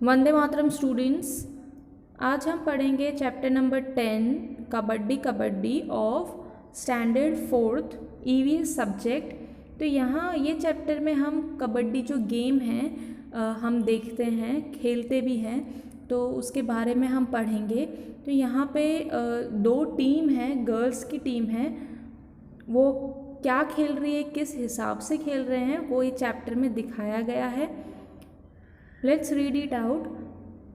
Vande Mataram students, आज हम पढ़ेंगे chapter number 10 kabaddi kabaddi of standard 4th EVS subject. तो यहाँ ये चैप्टर में हम कबड्डी जो गेम है हम देखते हैं, खेलते भी हैं, तो उसके बारे में हम पढ़ेंगे। तो यहाँ पे दो टीम है, गर्ल्स की टीम है, वो क्या खेल रही है, किस हिसाब से खेल रहे हैं, वो ये चैप्टर में दिखाया गया है। Let's read it out.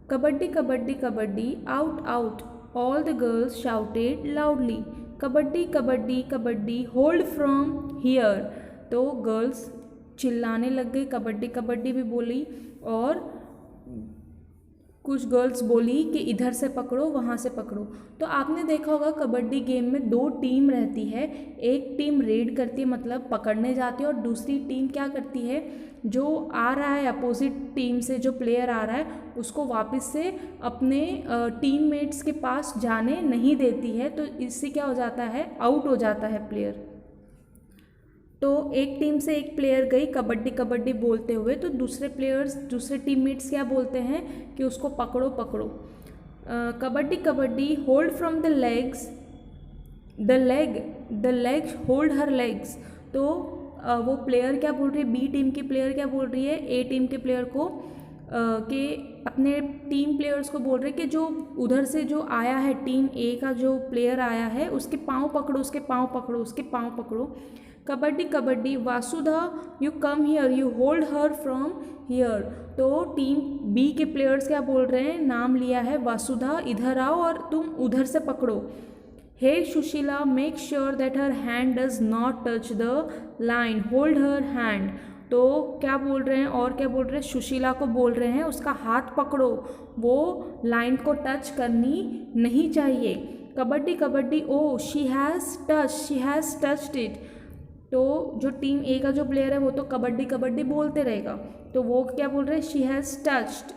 Kabaddi, kabaddi, kabaddi, out, out. All the girls shouted loudly. Kabaddi, kabaddi, kabaddi, hold from here. तो गर्ल्स चिल्लाने लग गई, कबड्डी कबड्डी भी बोली, और कुछ गर्ल्स बोली कि इधर से पकड़ो, वहाँ से पकड़ो। तो आपने देखा होगा कबड्डी गेम में दो टीम रहती है, एक टीम रेड करती है मतलब पकड़ने जाती है, और दूसरी टीम क्या करती है, जो आ रहा है अपोजिट टीम से, जो प्लेयर आ रहा है उसको वापस से अपने टीममेट्स के पास जाने नहीं देती है। तो इससे क्या हो जाता है, आउट हो जाता है प्लेयर। तो एक टीम से एक प्लेयर गई कबड्डी कबड्डी बोलते हुए, तो दूसरे प्लेयर्स, दूसरे टीममेट्स क्या बोलते हैं कि उसको पकड़ो पकड़ो। Kabaddi kabaddi, hold from the legs, the leg hold her legs. तो वो प्लेयर क्या बोल रही है, बी टीम की प्लेयर क्या बोल रही है ए टीम के प्लेयर को, कि अपने टीम प्लेयर्स को बोल रहे कि जो उधर से जो आया है, टीम ए का जो प्लेयर आया है उसके पाँव पकड़ो, उसके पाँव पकड़ो, उसके पाँव पकड़ो। Kabaddi kabaddi, Vasudha you come here, you hold her from here. तो टीम बी के प्लेयर्स क्या बोल रहे हैं, नाम लिया है वासुधा, इधर आओ और तुम उधर से पकड़ो। Hey Sushila, make sure that her hand does not touch the line, hold her hand. तो क्या बोल रहे हैं, और क्या बोल रहे हैं, सुशीला को बोल रहे हैं उसका हाथ पकड़ो, वो लाइन को टच करनी नहीं चाहिए। Kabaddi kabaddi, oh she has touched it. तो जो टीम ए का जो प्लेयर है वो तो कबड्डी कबड्डी बोलते रहेगा, तो वो क्या बोल रहे हैं, शी हैज़ टच्ड,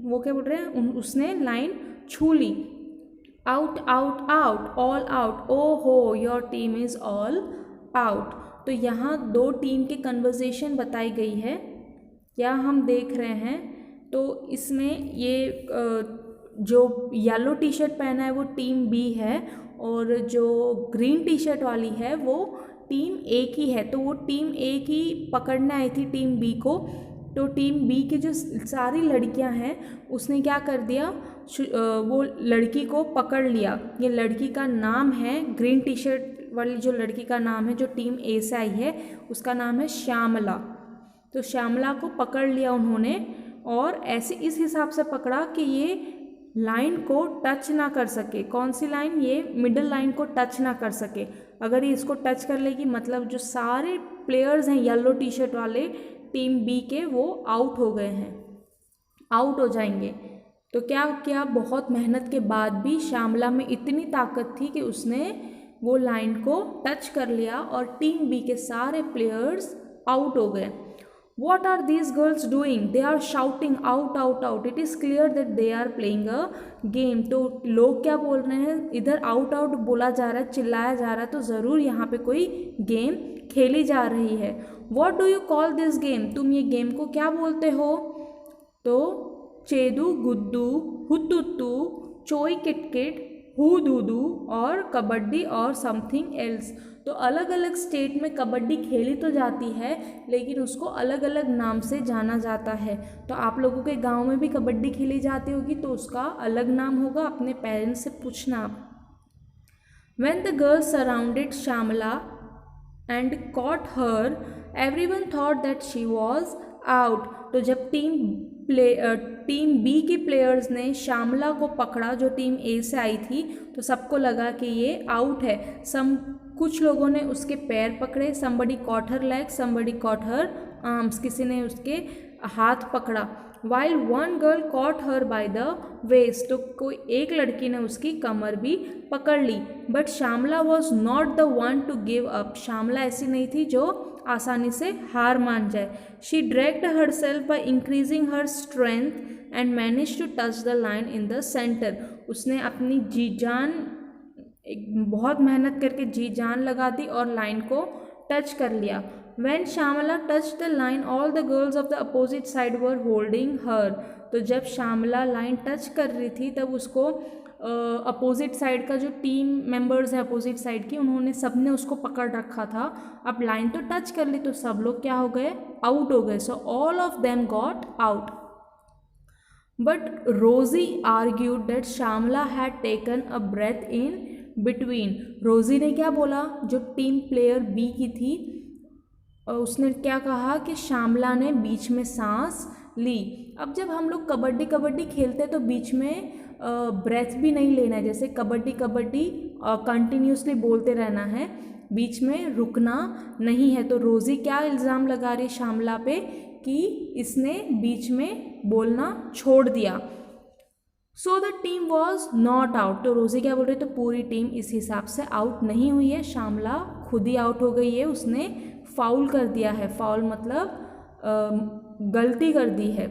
वो क्या बोल रहे हैं, उसने लाइन छू ली। Out out out, all out, oh ho your team is all out. तो यहाँ दो टीम के कन्वर्सेशन बताई गई है, क्या हम देख रहे हैं। तो इसमें ये जो येलो टी शर्ट पहना है वो टीम बी है, और जो ग्रीन टी शर्ट वाली है वो टीम ए की है। तो वो टीम ए की पकड़ने आई थी टीम बी को। तो टीम बी की जो सारी लड़कियां हैं उसने क्या कर दिया, वो लड़की को पकड़ लिया। ये लड़की का नाम है, ग्रीन टी शर्ट वाली जो लड़की का नाम है, जो टीम ए से आई है, उसका नाम है श्यामला। तो श्यामला को पकड़ लिया उन्होंने, और ऐसे इस हिसाब से पकड़ा कि ये लाइन को टच ना कर सके। कौन सी लाइन, ये मिडिल लाइन को टच ना कर सके। अगर ये इसको टच कर लेगी मतलब जो सारे प्लेयर्स हैं येलो टी शर्ट वाले टीम बी के, वो आउट हो गए हैं, आउट हो जाएंगे। तो क्या किया, बहुत मेहनत के बाद भी श्यामला में इतनी ताकत थी कि उसने वो लाइन को टच कर लिया, और टीम बी के सारे प्लेयर्स आउट हो गए। What are these girls doing? They are shouting out, out, out. It is clear that they are playing a game. तो लोग क्या बोल रहे हैं, इधर आउट आउट बोला जा रहा है, चिल्लाया जा रहा है, तो ज़रूर यहाँ पे कोई गेम खेली जा रही है। What do you call this game? तुम ये गेम को क्या बोलते हो? तो चेदू गुद्दू, हुतुतू, चोई किटकिट, हु दूदू, और कबड्डी और समथिंग एल्स। तो अलग अलग स्टेट में कबड्डी खेली तो जाती है, लेकिन उसको अलग अलग नाम से जाना जाता है। तो आप लोगों के गांव में भी कबड्डी खेली जाती होगी, तो उसका अलग नाम होगा, अपने पेरेंट्स से पूछना। When the girls surrounded Shamala and caught her, everyone thought that she was out. तो जब टीम बी के प्लेयर्स ने श्यामला को पकड़ा, जो टीम ए से आई थी, तो सबको लगा कि ये आउट है। कुछ लोगों ने उसके पैर पकड़े, somebody caught her legs, somebody caught her arms, किसी ने उसके हाथ पकड़ा। While one girl caught her by the waist, तो कोई एक लड़की ने उसकी कमर भी पकड़ ली। But Shyamala was not the one to give up. Shyamala ऐसी नहीं थी जो आसानी से हार मान जाए। She dragged herself by increasing her strength and managed to touch the line in the center. उसने अपनी जी जान, एक बहुत मेहनत करके जी जान लगा दी और लाइन को टच कर लिया। When Shamala touched the line, all the girls of the opposite side were holding her. तो जब श्यामला लाइन टच कर रही थी तब उसको अपोजिट साइड का जो टीम मेंबर्स है अपोजिट साइड की, उन्होंने सबने उसको पकड़ रखा था। अब लाइन तो टच कर ली तो सब लोग क्या हो गए, आउट हो गए। So all of them got out. But Rosie argued that Shyamala had taken a breath in between. Rosie ने क्या बोला, जो टीम प्लेयर बी की थी, उसने क्या कहा कि श्यामला ने बीच में सांस ली। अब जब हम लोग कबड्डी कबड्डी खेलते तो बीच में ब्रेथ भी नहीं लेना है, जैसे कबड्डी कबड्डी कंटिन्यूसली बोलते रहना है, बीच में रुकना नहीं है। तो रोज़ी क्या इल्ज़ाम लगा रही श्यामला पे कि इसने बीच में बोलना छोड़ दिया। So the team was not out. तो रोज़ी क्या बोल रही, तो पूरी टीम इस हिसाब से आउट नहीं हुई है, श्यामला खुद ही आउट हो गई है, उसने फाउल कर दिया है। फाउल मतलब गलती कर दी है।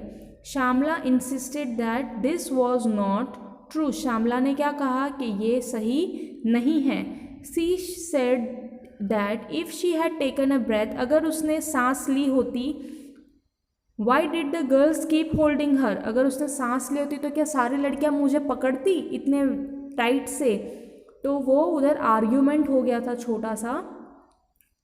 Shyamala insisted that this was not true. Shyamala ने क्या कहा कि ये सही नहीं है। She said that if she had taken a breath, अगर उसने सांस ली होती, why did the girls keep holding her, अगर उसने सांस ली होती तो क्या सारी लड़कियां मुझे पकड़ती इतने टाइट से। तो वो उधर आर्ग्यूमेंट हो गया था छोटा सा।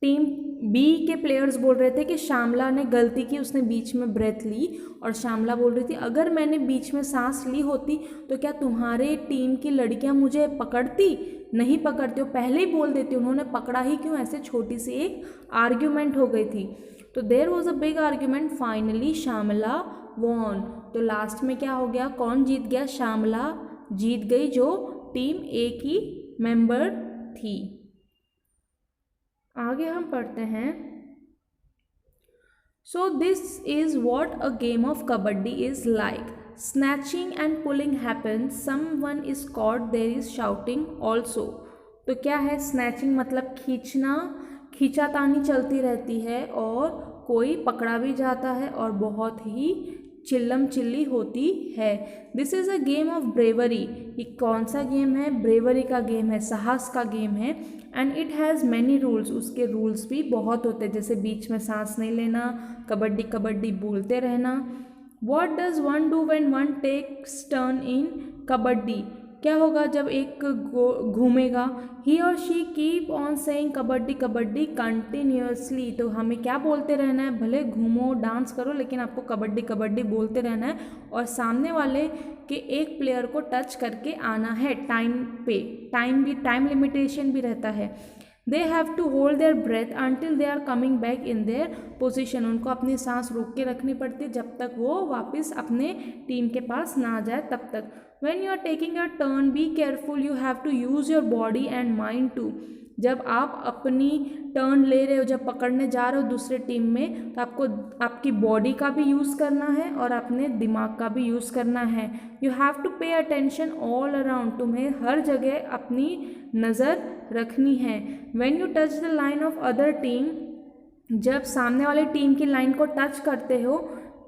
टीम बी के प्लेयर्स बोल रहे थे कि श्यामला ने गलती की, उसने बीच में ब्रेथ ली, और श्यामला बोल रही थी अगर मैंने बीच में सांस ली होती तो क्या तुम्हारे टीम की लड़कियां मुझे पकड़ती, नहीं पकड़ती, वो पहले ही बोल देती, उन्होंने पकड़ा ही क्यों। ऐसे छोटी सी एक आर्ग्यूमेंट हो गई थी। तो there was a big argument, finally Shyamala won. तो लास्ट में क्या हो गया, कौन जीत गया, श्यामला जीत गई, जो टीम ए की मेंबर थी। आगे हम पढ़ते हैं। So this is what a game of kabaddi is like. Snatching and pulling happens, someone is caught, there is shouting also. तो क्या है, स्नैचिंग मतलब खींचना, खींचातानी चलती रहती है और कोई पकड़ा भी जाता है और बहुत ही चिल्लम चिल्ली होती है। This is a game of bravery. ये कौन सा गेम है, ब्रेवरी का गेम है, साहस का गेम है। And it has many rules, उसके रूल्स भी बहुत होते हैं, जैसे बीच में सांस नहीं लेना, कबड्डी कबड्डी बोलते रहना। What does one do when one takes turn in kabaddi, क्या होगा जब एक घूमेगा। ही और she keep on saying kabaddi kabaddi continuously. तो हमें क्या बोलते रहना है, भले घूमो डांस करो लेकिन आपको कबड्डी कबड्डी बोलते रहना है, और सामने वाले के एक प्लेयर को टच करके आना है टाइम पे। टाइम लिमिटेशन भी रहता है। They have to hold their breath until they are coming back in their position. उनको अपनी सांस रोक के रखनी पड़ती है जब तक वो वापस अपने टीम के पास ना जाए तब तक। When you are taking your turn, be careful, you have to use your body and mind too. जब आप अपनी टर्न ले रहे हो, जब पकड़ने जा रहे हो दूसरे टीम में, तो आपको आपकी बॉडी का भी यूज़ करना है और अपने दिमाग का भी यूज़ करना है। You have to pay attention all around, तुम्हें हर जगह अपनी नज़र रखनी है। When you touch the line of other team, जब सामने वाले टीम की लाइन को टच करते हो,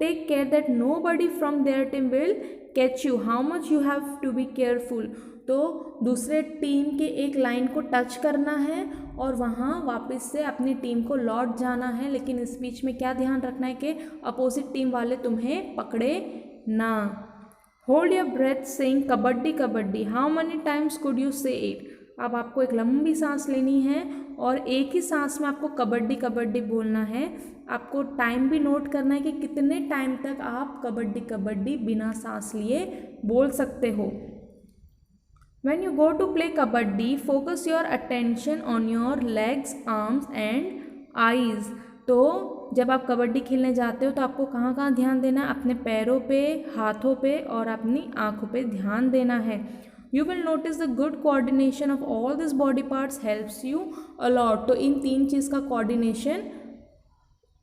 take care that nobody from their team will catch you. How much you have to be careful. तो दूसरे टीम के एक लाइन को टच करना है और वहाँ वापस से अपनी टीम को लौट जाना है, लेकिन इस बीच में क्या ध्यान रखना है कि अपोजिट टीम वाले तुम्हें पकड़े ना। Hold your breath saying kabaddi kabaddi, how many times could you say it. अब आपको एक लंबी सांस लेनी है और एक ही सांस में आपको कबड्डी कबड्डी बोलना है। आपको टाइम भी नोट करना है कि कितने टाइम तक आप कबड्डी कबड्डी बिना सांस लिए बोल सकते हो। When you go to play kabaddi, focus your attention on your legs, arms and eyes. तो जब आप कबड्डी खेलने जाते हो तो आपको कहाँ कहाँ ध्यान देना है, अपने पैरों पे, हाथों पे और अपनी आँखों पे ध्यान देना है। You will notice the good coordination of all these body parts helps you a lot. तो इन तीन चीज़ का कोऑर्डिनेशन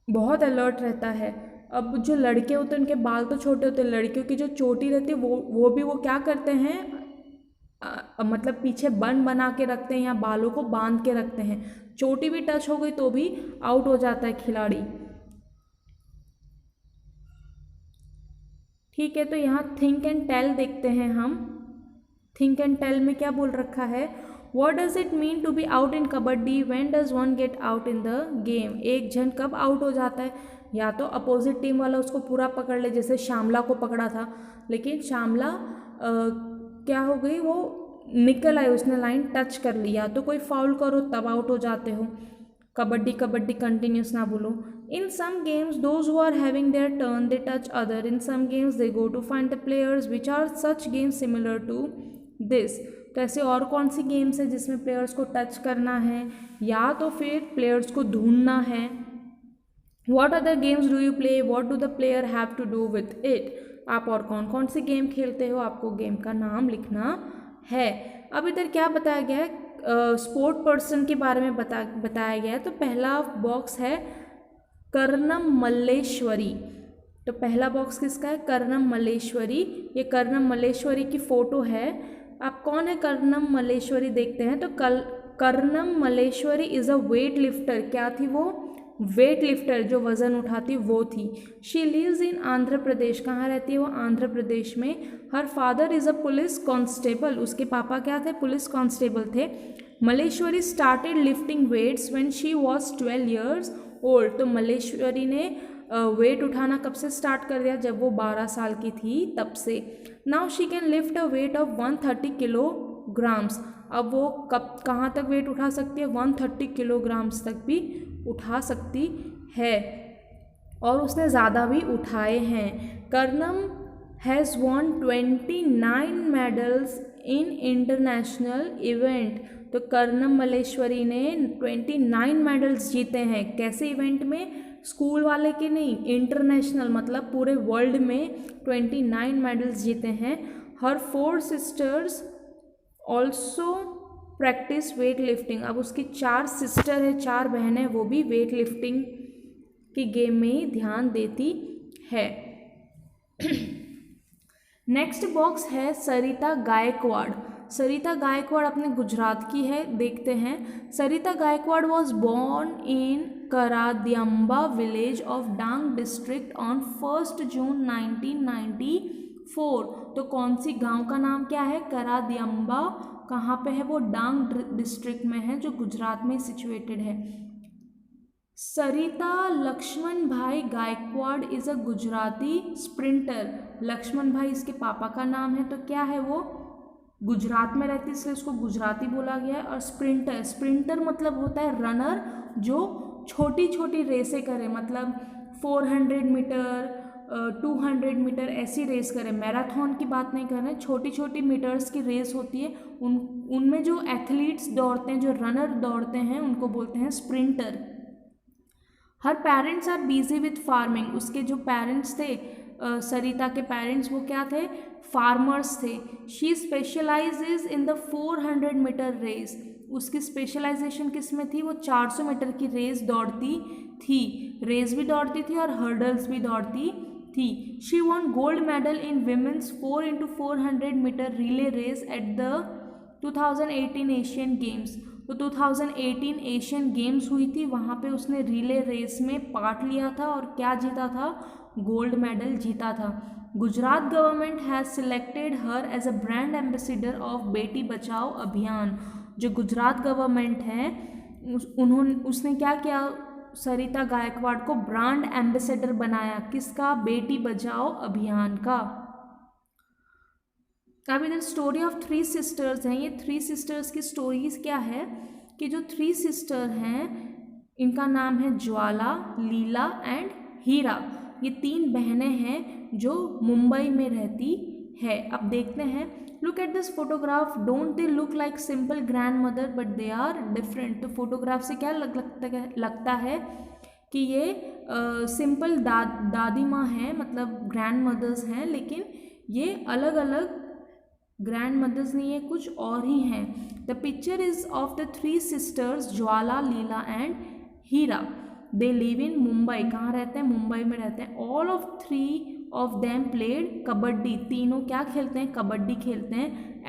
बहुत अलर्ट रहता है। अब जो लड़के होते हैं उनके बाल तो छोटे होते हैं, लड़कियों की जो चोटी रहती है वो क्या करते हैं, मतलब पीछे बन बना के रखते हैं या बालों को बांध के रखते हैं। चोटी भी टच हो गई तो भी आउट हो जाता है खिलाड़ी। ठीक है, तो यहाँ थिंक एंड टेल देखते हैं हम। थिंक एंड टेल में क्या बोल रखा है, what does it mean to be out in kabaddi, when does one get out in the game, एक जन कब आउट हो जाता है, या तो अपोजिट टीम वाला उसको पूरा पकड़ ले, जैसे श्यामला को पकड़ा था, लेकिन श्यामला क्या हो गई, वो निकल आई, उसने लाइन टच कर लिया, तो कोई फाउल करो तब आउट हो जाते हो। कबड्डी कबड्डी कंटिन्यूस ना बोलो। In some games those who are having their turn they touch other, in some games they go to find the players which are such games similar to this. तो ऐसे और कौन सी गेम्स है जिसमें प्लेयर्स को touch करना है या तो फिर प्लेयर्स को ढूंढना है। What other games do you play, what do the player have to do with it, आप और कौन कौन सी गेम खेलते हो, आपको गेम का नाम लिखना है। अब इधर क्या बताया गया है, स्पोर्ट पर्सन के बारे में बताया गया है। तो पहला बॉक्स है कर्णम मल्लेश्वरी, तो पहला बॉक्स किसका है, कर्णम मल्लेश्वरी। ये कर्णम मल्लेश्वरी की फ़ोटो है। आप कौन है कर्णम मल्लेश्वरी देखते हैं, तो Karnam Malleswari is a weight lifter, क्या थी वो, वेट लिफ्टर, जो वज़न उठाती वो थी। She lives in Andhra Pradesh, कहाँ रहती है वो, आंध्र प्रदेश में। Her father is a police constable, उसके पापा क्या थे, पुलिस कांस्टेबल थे। Malleswari started lifting weights when she was 12 years old, तो मल्लेश्वरी ने वेट उठाना कब से स्टार्ट कर दिया, जब वो 12 साल की थी तब से। Now she can lift a weight of 130 kilograms, अब वो कहाँ तक वेट उठा सकती है, 130 kilograms तक भी उठा सकती है, और उसने ज़्यादा भी उठाए हैं। Karnam has won 29 medals in international event, तो कर्णम मल्लेश्वरी ने 29 मेडल्स जीते हैं। कैसे इवेंट में, स्कूल वाले के नहीं, इंटरनेशनल मतलब पूरे वर्ल्ड में 29 मेडल्स जीते हैं। हर 4 sisters also practice weight lifting, अब उसकी 4 सिस्टर है, 4 बहनें, वो भी वेट लिफ्टिंग की गेम में ही ध्यान देती है। नेक्स्ट बॉक्स है सरिता गायकवाड़। सरिता गायकवाड़ अपने गुजरात की है, देखते हैं। Sarita Gaikwad was born in Karadiamba village of Dang district on 1 June 1994, तो कौन सी गांव का नाम क्या है, कराद्यम्बा, कहाँ पे है वो, डांग डिस्ट्रिक्ट में है, जो गुजरात में सिचुएटेड है। Sarita Laxman bhai Gaikwad is a Gujarati sprinter, Laxman bhai इसके पापा का नाम है, तो क्या है वो, गुजरात में रहती है इसलिए उसको गुजराती बोला गया है। और स्प्रिंटर, स्प्रिंटर मतलब होता है रनर जो छोटी छोटी रेसें करे, मतलब 400 मीटर 200 मीटर ऐसी रेस करे, मैराथन की बात नहीं कर रहे हैं, छोटी छोटी मीटर्स की रेस होती है, उनमें जो एथलीट्स दौड़ते हैं, जो रनर दौड़ते हैं, उनको बोलते हैं sprinter. Her parents are busy with farming, उसके जो पेरेंट्स थे, सरिता के पेरेंट्स, वो क्या थे, फार्मर्स थे। She specialises in the 400 metre race, उसकी स्पेशलाइजेशन किस में थी, वो 400 मीटर की रेस दौड़ती थी, रेस भी दौड़ती थी और हर्डल्स भी दौड़ती थी। She won gold medal in women's 4x400 metre relay race at the 2018 Asian Games, तो 2018 एशियन गेम्स हुई थी, वहाँ पे उसने रिले रेस में पार्ट लिया था और क्या जीता था, गोल्ड मेडल जीता था। Gujarat government has selected her as a brand ambassador of Beti Bachao अभियान, जो गुजरात गवर्नमेंट है उसने क्या किया, सरिता गायकवाड़ को ब्रांड एम्बेसडर बनाया, किसका, बेटी बचाओ अभियान का। अब इधर स्टोरी ऑफ 3 sisters हैं, ये 3 sisters की स्टोरीज क्या है कि जो 3 sister हैं इनका नाम है ज्वाला, लीला एंड हीरा, ये 3 बहनें हैं जो मुंबई में रहती है। अब देखते हैं, look at this photograph, don't they look like simple grand mother but they are different, तो फोटोग्राफ से क्या लगता है कि ये सिंपल दादी माँ हैं, मतलब ग्रैंड मदर्स हैं, लेकिन ये अलग अलग ग्रैंड मदर्स नहीं है, कुछ और ही हैं। The picture is of the 3 sisters Jwala, Leela and Heera, they live in Mumbai, कहाँ रहते हैं, मुंबई में रहते हैं। All of 3 of them played kabaddi, तीनों क्या खेलते हैं, कबड्डी खेलते हैं।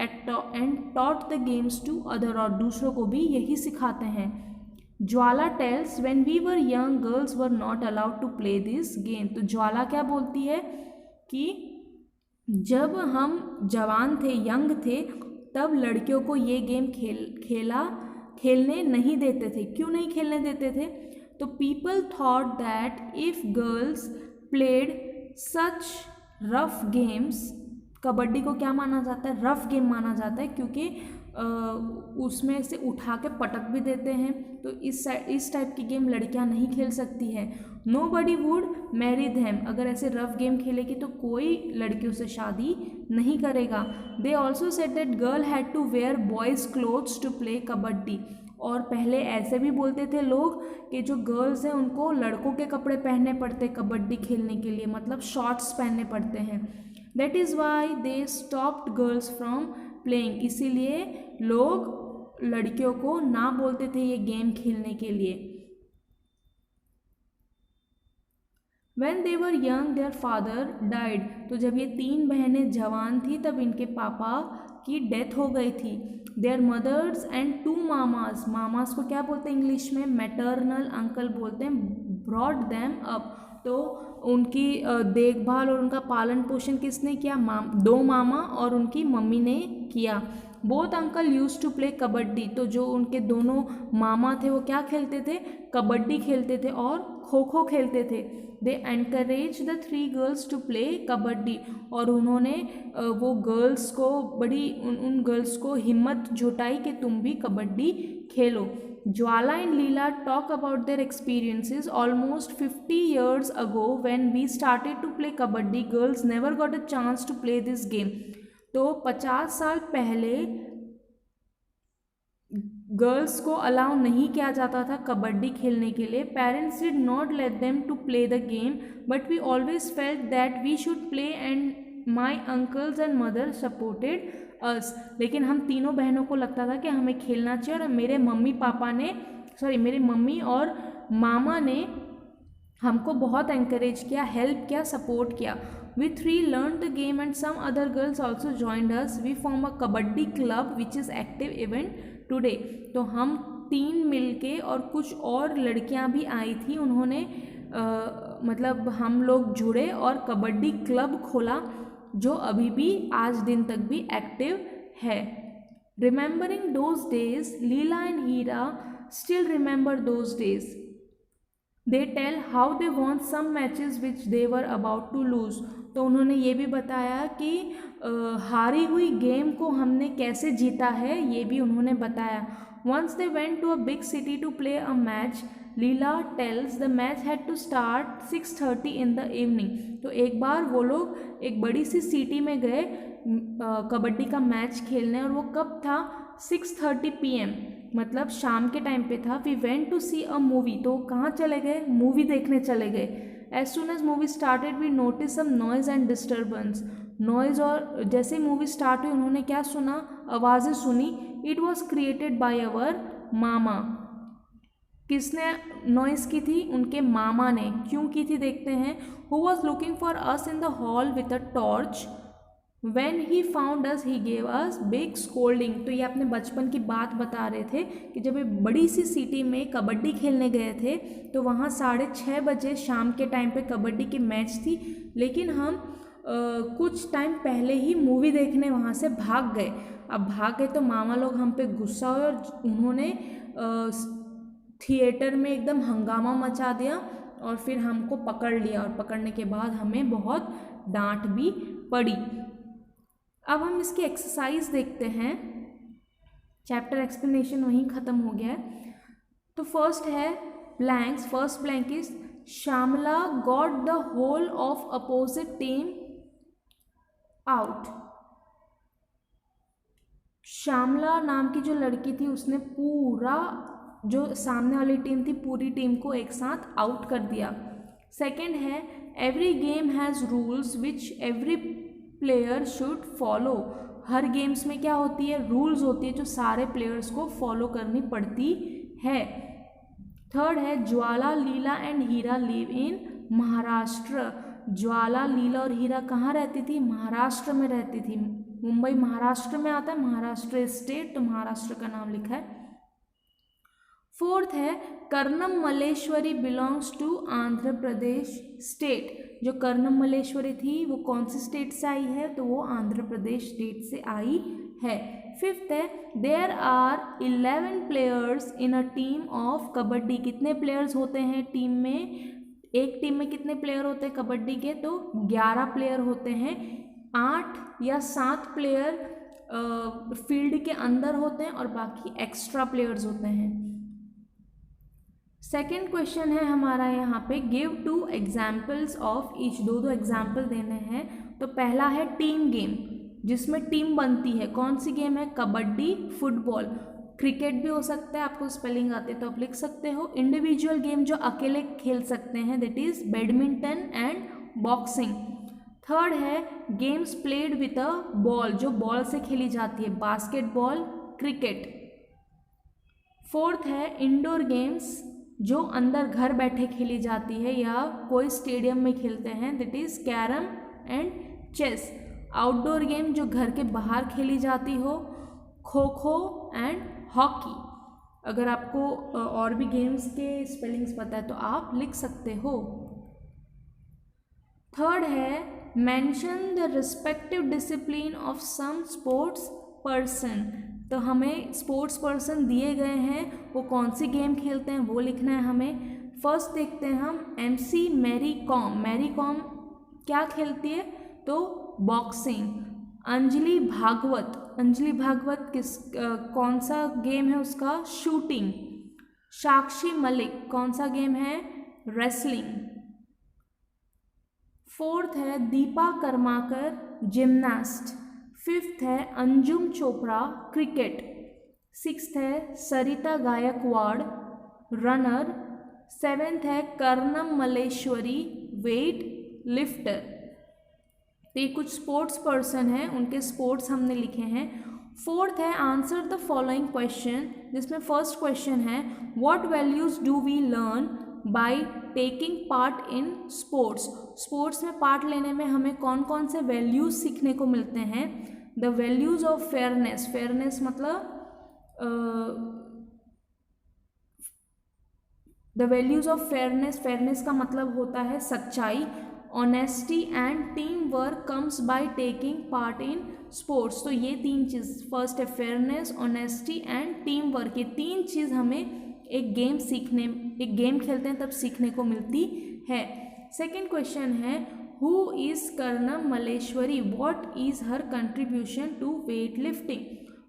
And taught the games to other, और दूसरों को भी यही सिखाते हैं। ज्वाला tales when we were young girls were not allowed to play this game, तो ज्वाला क्या बोलती है कि जब हम जवान थे, यंग थे, तब लड़कियों को ये गेम खेलने नहीं देते थे। क्यों नहीं खेलने देते थे? तो people thought that if girls played such rough games, kabaddi को क्या माना जाता है? रफ गेम माना जाता है, क्योंकि उसमें से उठा के पटक भी देते हैं, तो इस टाइप की गेम लड़कियां नहीं खेल सकती हैं। नोबडी वुड मैरी देम, अगर ऐसे रफ गेम खेलेगी तो कोई लड़कियों से शादी नहीं करेगा। They also said that girl had to wear boys clothes to play kabaddi, और पहले ऐसे भी बोलते थे लोग कि जो गर्ल्स हैं उनको लड़कों के कपड़े पहनने पड़ते कबड्डी खेलने के लिए, मतलब शॉर्ट्स पहनने पड़ते हैं। That is why they stopped girls from playing, इसीलिए लोग लड़कियों को ना बोलते थे ये गेम खेलने के लिए। When they were young, their father died, तो जब ये 3 बहनें जवान थी तब इनके पापा की डेथ हो गई थी। Their mothers and 2 mamas, mama's को क्या बोलते हैं इंग्लिश में? मैटरनल अंकल बोलते हैं। brought them up, तो उनकी देखभाल और उनका पालन पोषण किसने किया? 2 मामा और उनकी मम्मी ने किया। Both uncle use to play kabaddi, तो जो उनके दोनों मामा थे वो क्या खेलते थे? कबड्डी खेलते थे और खो खो खेलते थे। They encourage the 3 girls to play kabaddi, और उन्होंने वो गर्ल्स को उन गर्ल्स को हिम्मत जुटाई कि तुम भी कबड्डी खेलो। Jwala and Leela talk about their experiences. Almost 50 years ago when we started to play kabaddi, girls never got a chance to play this game. तो 50 साल पहले गर्ल्स को अलाउ नहीं किया जाता था कबड्डी खेलने के लिए। Parents did not let them to play the game, but we always felt that we should play and my uncles and mother supported us. लेकिन हम तीनों बहनों को लगता था कि हमें खेलना चाहिए, और मेरे मम्मी और मामा ने हमको बहुत एनकरेज किया, हेल्प किया, सपोर्ट किया। We 3 learned the game and some other girls also joined us. We form a kabaddi club which is active even today. तो हम 3 मिलके और कुछ और लड़कियां भी आई थी, उन्होंने मतलब हम लोग जुड़े और कबड्डी क्लब खोला जो अभी भी आज दिन तक भी एक्टिव है। Remembering those days, Leela and Hira still remember those days. They tell how they won some matches which they were about to lose. तो उन्होंने ये भी बताया कि हारी हुई गेम को हमने कैसे जीता है, ये भी उन्होंने बताया। Once they went to a big city to play a match. Leela tells the match had to start 6:30 in the evening. तो एक बार वो लोग एक बड़ी सी सिटी में गए कबड्डी का मैच खेलने, और वो कब था? 6:30 PM, मतलब शाम के टाइम पे था। We went to see a movie, तो कहाँ चले गए? मूवी देखने चले गए। As soon as movie started we notice some noise and disturbance. Noise, और जैसे मूवी स्टार्ट हुई उन्होंने क्या सुना? आवाज़ें सुनी। It was created by our mama. किसने नॉइज़ की थी? उनके मामा ने। क्यों की थी देखते हैं। Who was looking for us in the hall with a torch. When he found us, he gave us big scolding. तो ये अपने बचपन की बात बता रहे थे कि जब एक बड़ी सी सिटी में कबड्डी खेलने गए थे तो वहाँ 6:30 बजे शाम के टाइम पे कबड्डी की मैच थी, लेकिन हम कुछ टाइम पहले ही मूवी देखने वहाँ से भाग गए। अब भाग गए तो मामा लोग हम पे गुस्सा हुए और उन्होंने थिएटर में एकदम हंगामा मचा दिया और फिर हमको पकड़ लिया, और पकड़ने के बाद हमें बहुत डांट भी पड़ी। अब हम इसकी एक्सरसाइज देखते हैं। चैप्टर एक्सप्लेनेशन वहीं ख़त्म हो गया है। तो फर्स्ट है blanks. First blank is Shyamala got the whole of opposite team out. Shyamala नाम की जो लड़की थी उसने पूरा जो सामने वाली टीम थी पूरी टीम को एक साथ आउट कर दिया। सेकेंड है every game has rules which every player should follow. Her games में क्या होती है? रूल्स होती है जो सारे प्लेयर्स को फॉलो करनी पड़ती है। थर्ड है Jwala, Leela and Hira live in Maharashtra. Jwala, Leela और हीरा कहाँ रहती थी? महाराष्ट्र में रहती थी। मुंबई महाराष्ट्र में आता है, महाराष्ट्र स्टेट, तो महाराष्ट्र का नाम लिखा है। फोर्थ है Karnam Malleswari belongs to Andhra Pradesh state. जो कर्णम मल्लेश्वरी थी वो कौन सी स्टेट से आई है? तो वो आंध्र प्रदेश स्टेट से आई है। फिफ्थ है there are 11 players in a team of kabaddi. कितने प्लेयर्स होते हैं टीम में, एक टीम में कितने प्लेयर होते हैं कबड्डी के, तो 11 प्लेयर होते हैं। 8 या 7 प्लेयर फील्ड के अंदर होते हैं और बाकी एक्स्ट्रा प्लेयर्स होते हैं। सेकेंड क्वेश्चन है हमारा यहाँ पे गिव 2 एग्जाम्पल्स ऑफ ईच। दो एग्जाम्पल देने हैं। तो पहला है टीम गेम, जिसमें टीम बनती है। कौन सी गेम है, कबड्डी, फुटबॉल, क्रिकेट भी हो सकता है, आपको स्पेलिंग आते तो आप लिख सकते हो। इंडिविजुअल गेम जो अकेले खेल सकते हैं, that is badminton and boxing. Third है games played with a ball, जो बॉल से खेली जाती है, बास्केटबॉल, क्रिकेट। फोर्थ है इंडोर गेम्स, जो अंदर घर बैठे खेली जाती है या कोई स्टेडियम में खेलते हैं, that is carrom and chess. Outdoor game जो घर के बाहर खेली जाती हो, खो खो एंड हॉकी। अगर आपको और भी गेम्स के स्पेलिंग्स पता है तो आप लिख सकते हो। थर्ड है mention the respective discipline of some sports person. तो हमें स्पोर्ट्स पर्सन दिए गए हैं, वो कौन सी गेम खेलते हैं वो लिखना है हमें। फर्स्ट देखते हैं हम MC मैरी कॉम। मैरी कॉम क्या खेलती है, तो बॉक्सिंग। अंजलि भागवत, अंजलि भागवत कौन सा गेम है उसका, शूटिंग। साक्षी मलिक कौन सा गेम है, रेसलिंग। फोर्थ है दीपा कर्माकर, जिम्नास्ट। फिफ्थ है अंजुम चोपड़ा, क्रिकेट। सिक्स्थ है सरिता गायकवाड़, रनर। सेवेंथ है कर्णम मल्लेश्वरी, वेट लिफ्टर। तो ये कुछ स्पोर्ट्स पर्सन हैं, उनके स्पोर्ट्स हमने लिखे हैं। फोर्थ है आंसर द फॉलोइंग क्वेश्चन, जिसमें फर्स्ट क्वेश्चन है what values do we learn by taking part in sports. Sports में पार्ट लेने में हमें कौन कौन से वैल्यूज सीखने को मिलते हैं। The values of fairness, fairness मतलब the values of fairness, fairness का मतलब होता है सच्चाई। Honesty and teamwork comes by taking part in sports. तो ये तीन चीज़, फर्स्ट है fairness, honesty and teamwork, ये तीन चीज़ हमें एक गेम खेलते हैं तब सीखने को मिलती है। सेकेंड क्वेश्चन है who is Karnam Malleswari, what is her contribution to weight lifting.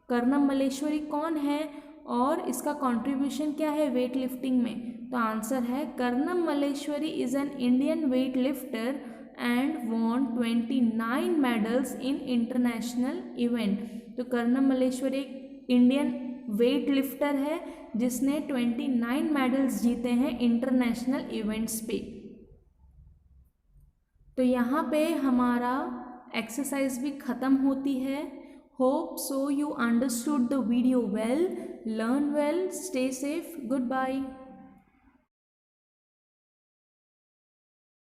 Karnam Malleswari कौन है और इसका कंट्रीब्यूशन क्या है वेट लिफ्टिंग में। तो आंसर है Karnam Malleswari is an Indian weight lifter and won 29 medals in international event. तो कर्णम मल्लेश्वरी एक इंडियन वेट लिफ्टर है जिसने 29 मेडल्स जीते हैं इंटरनेशनल इवेंट्स पे। तो यहाँ पे हमारा एक्सरसाइज भी ख़त्म होती है। Hope so you understood the video well, learn well, stay safe, goodbye.